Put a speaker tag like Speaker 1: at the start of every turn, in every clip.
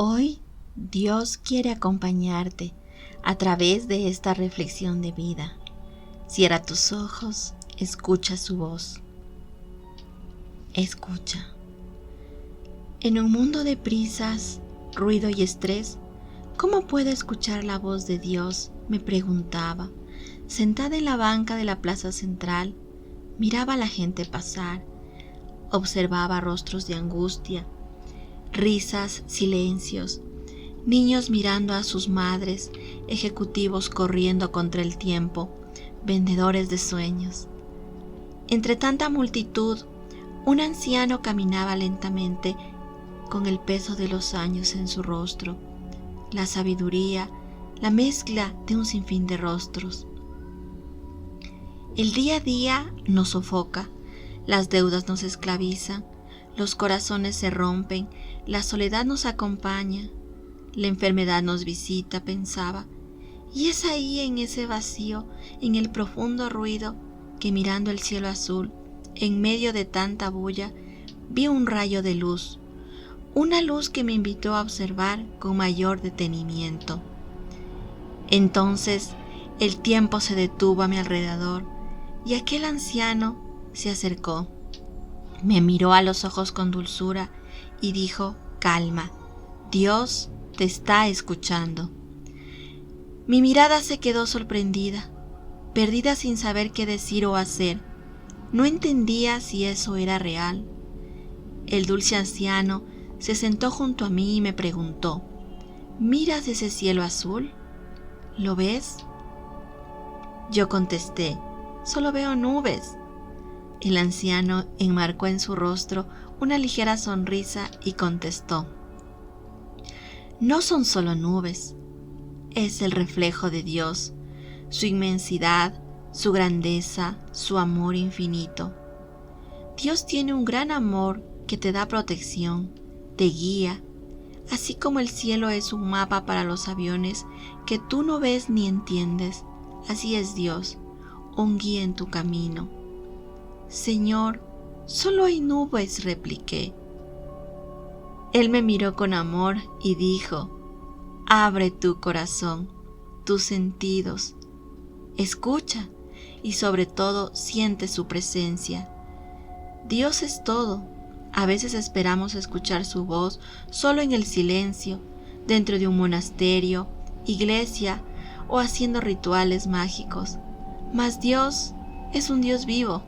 Speaker 1: Hoy Dios quiere acompañarte a través de esta reflexión de vida. Cierra tus ojos, escucha su voz. Escucha. En un mundo de prisas, ruido y estrés, ¿cómo puedo escuchar la voz de Dios?, me preguntaba. Sentada en la banca de la plaza central, miraba a la gente pasar, observaba rostros de angustia, risas, silencios, niños mirando a sus madres, ejecutivos corriendo contra el tiempo, vendedores de sueños. Entre tanta multitud, un anciano caminaba lentamente con el peso de los años en su rostro, la sabiduría, la mezcla de un sinfín de rostros. El día a día nos sofoca, las deudas nos esclavizan, los corazones se rompen, la soledad nos acompaña, la enfermedad nos visita, pensaba, y es ahí en ese vacío, en el profundo ruido, que mirando el cielo azul, en medio de tanta bulla, vi un rayo de luz, una luz que me invitó a observar con mayor detenimiento. Entonces el tiempo se detuvo a mi alrededor y aquel anciano se acercó. Me miró a los ojos con dulzura y dijo: calma, Dios te está escuchando. Mi mirada se quedó sorprendida, perdida sin saber qué decir o hacer. No entendía si eso era real. El dulce anciano se sentó junto a mí y me preguntó: ¿miras ese cielo azul? ¿Lo ves? Yo contesté: solo veo nubes. El anciano enmarcó en su rostro una ligera sonrisa y contestó: no son solo nubes, es el reflejo de Dios, su inmensidad, su grandeza, su amor infinito. Dios tiene un gran amor que te da protección, te guía, así como el cielo es un mapa para los aviones que tú no ves ni entiendes, así es Dios, un guía en tu camino. Señor, solo hay nubes, repliqué. Él me miró con amor y dijo: abre tu corazón, tus sentidos, escucha y sobre todo siente su presencia. Dios es todo. A veces esperamos escuchar su voz solo en el silencio, dentro de un monasterio, iglesia o haciendo rituales mágicos. Mas Dios es un Dios vivo.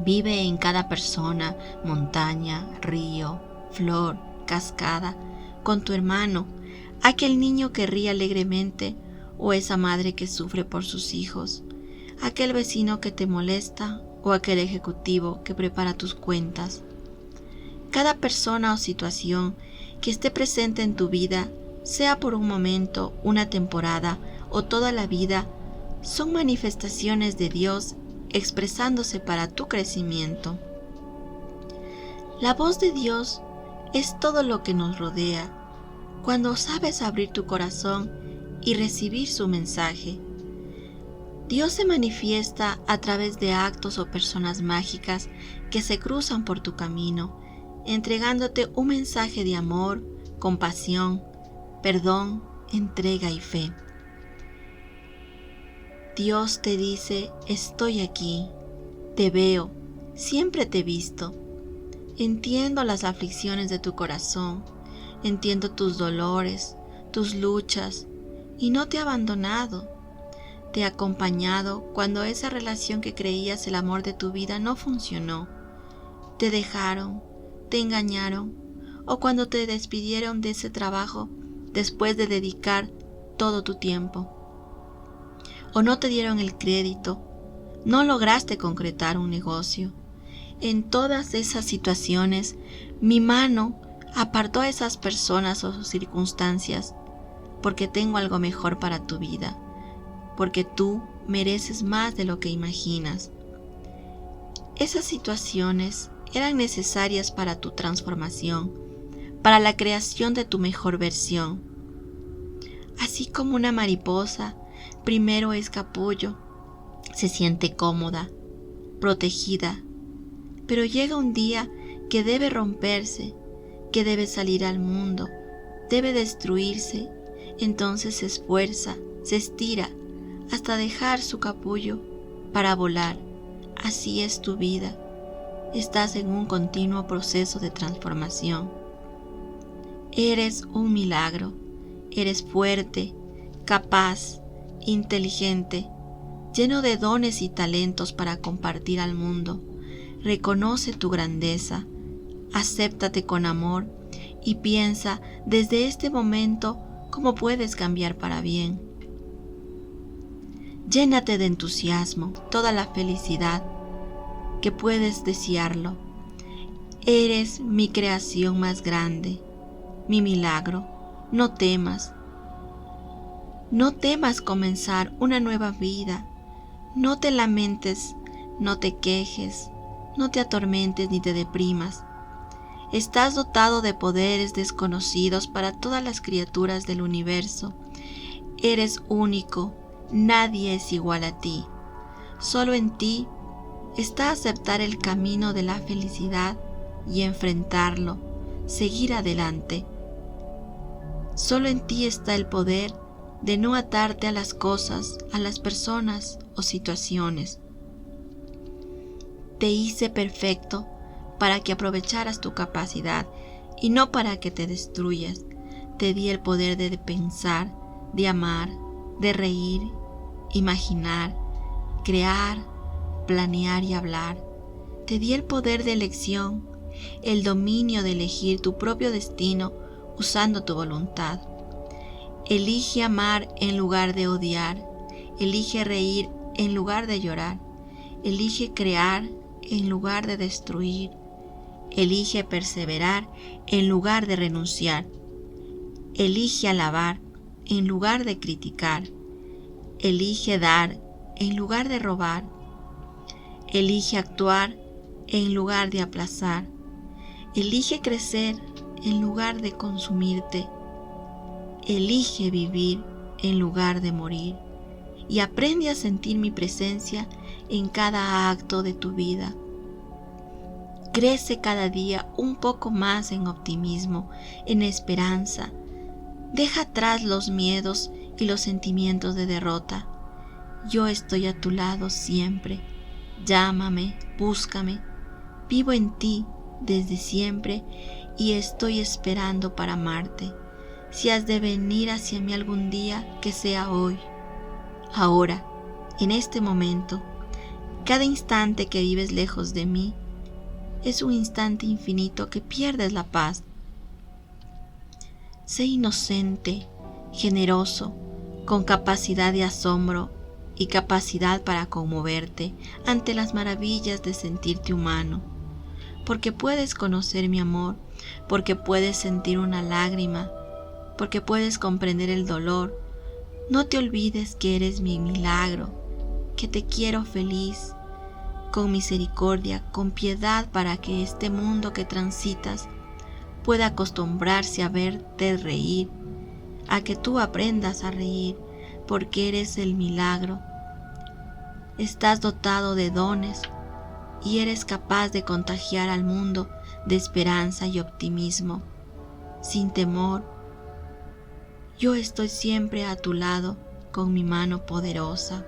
Speaker 1: Vive en cada persona, montaña, río, flor, cascada, con tu hermano, aquel niño que ríe alegremente o esa madre que sufre por sus hijos, aquel vecino que te molesta o aquel ejecutivo que prepara tus cuentas. Cada persona o situación que esté presente en tu vida, sea por un momento, una temporada o toda la vida, son manifestaciones de Dios expresándose para tu crecimiento. La voz de Dios es todo lo que nos rodea, cuando sabes abrir tu corazón y recibir su mensaje. Dios se manifiesta a través de actos o personas mágicas que se cruzan por tu camino, entregándote un mensaje de amor, compasión, perdón, entrega y fe. Dios te dice: estoy aquí, te veo, siempre te he visto. Entiendo las aflicciones de tu corazón, entiendo tus dolores, tus luchas, y no te he abandonado. Te he acompañado cuando esa relación que creías el amor de tu vida no funcionó. Te dejaron, te engañaron, o cuando te despidieron de ese trabajo después de dedicar todo tu tiempo. O no te dieron el crédito, no lograste concretar un negocio. En todas esas situaciones, mi mano apartó a esas personas o sus circunstancias, porque tengo algo mejor para tu vida, porque tú mereces más de lo que imaginas. Esas situaciones eran necesarias para tu transformación, para la creación de tu mejor versión. Así como una mariposa primero es capullo, se siente cómoda, protegida, pero llega un día que debe romperse, que debe salir al mundo, debe destruirse, entonces se esfuerza, se estira, hasta dejar su capullo para volar. Así es tu vida. Estás en un continuo proceso de transformación. Eres un milagro. Eres fuerte, capaz, inteligente, lleno de dones y talentos para compartir al mundo. Reconoce tu grandeza, acéptate con amor y piensa desde este momento cómo puedes cambiar para bien. Llénate de entusiasmo, toda la felicidad que puedes desearlo. Eres mi creación más grande, mi milagro. No temas. No temas comenzar una nueva vida. No te lamentes, no te quejes, no te atormentes ni te deprimas. Estás dotado de poderes desconocidos para todas las criaturas del universo. Eres único, nadie es igual a ti. Solo en ti está aceptar el camino de la felicidad y enfrentarlo, seguir adelante. Solo en ti está el poder de no atarte a las cosas, a las personas o situaciones. Te hice perfecto para que aprovecharas tu capacidad y no para que te destruyas. Te di el poder de pensar, de amar, de reír, imaginar, crear, planear y hablar. Te di el poder de elección, el dominio de elegir tu propio destino usando tu voluntad. Elige amar en lugar de odiar. Elige reír en lugar de llorar. Elige crear en lugar de destruir. Elige perseverar en lugar de renunciar. Elige alabar en lugar de criticar. Elige dar en lugar de robar. Elige actuar en lugar de aplazar. Elige crecer en lugar de consumirte. Elige vivir en lugar de morir. Y aprende a sentir mi presencia en cada acto de tu vida. Crece cada día un poco más en optimismo, en esperanza. Deja atrás los miedos y los sentimientos de derrota. Yo estoy a tu lado siempre. Llámame, búscame. Vivo en ti desde siempre y estoy esperando para amarte. Si has de venir hacia mí algún día, que sea hoy. Ahora, en este momento, cada instante que vives lejos de mí es un instante infinito que pierdes la paz. Sé inocente, generoso, con capacidad de asombro y capacidad para conmoverte ante las maravillas de sentirte humano, porque puedes conocer mi amor, porque puedes sentir una lágrima, porque puedes comprender el dolor. No te olvides que eres mi milagro, que te quiero feliz, con misericordia, con piedad, para que este mundo que transitas pueda acostumbrarse a verte reír, a que tú aprendas a reír, porque eres el milagro. Estás dotado de dones y eres capaz de contagiar al mundo de esperanza y optimismo, sin temor. Yo estoy siempre a tu lado con mi mano poderosa.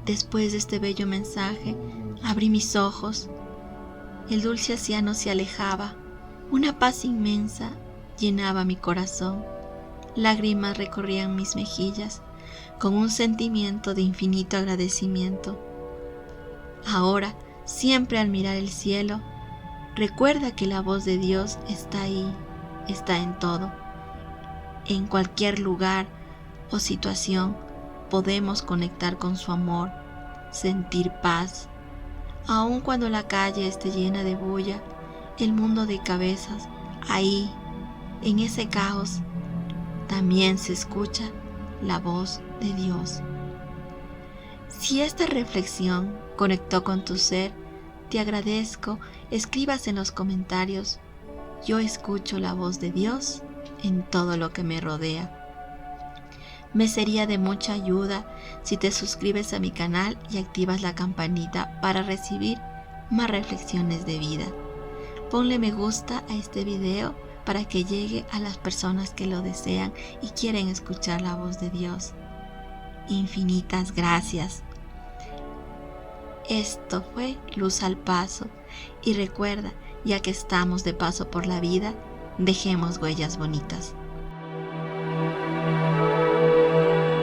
Speaker 1: Después de este bello mensaje, abrí mis ojos. El dulce anciano se alejaba. Una paz inmensa llenaba mi corazón. Lágrimas recorrían mis mejillas con un sentimiento de infinito agradecimiento. Ahora, siempre al mirar el cielo, recuerda que la voz de Dios está ahí, está en todo. En cualquier lugar o situación podemos conectar con su amor, sentir paz. Aun cuando la calle esté llena de bulla, el mundo de cabezas, ahí, en ese caos, también se escucha la voz de Dios. Si esta reflexión conectó con tu ser, te agradezco. Escribas en los comentarios: yo escucho la voz de Dios en todo lo que me rodea. Me sería de mucha ayuda si te suscribes a mi canal y activas la campanita para recibir más reflexiones de vida. Ponle me gusta a este video para que llegue a las personas que lo desean y quieren escuchar la voz de Dios. Infinitas gracias. Esto fue Luz al Paso. Y recuerda, ya que estamos de paso por la vida, dejemos huellas bonitas.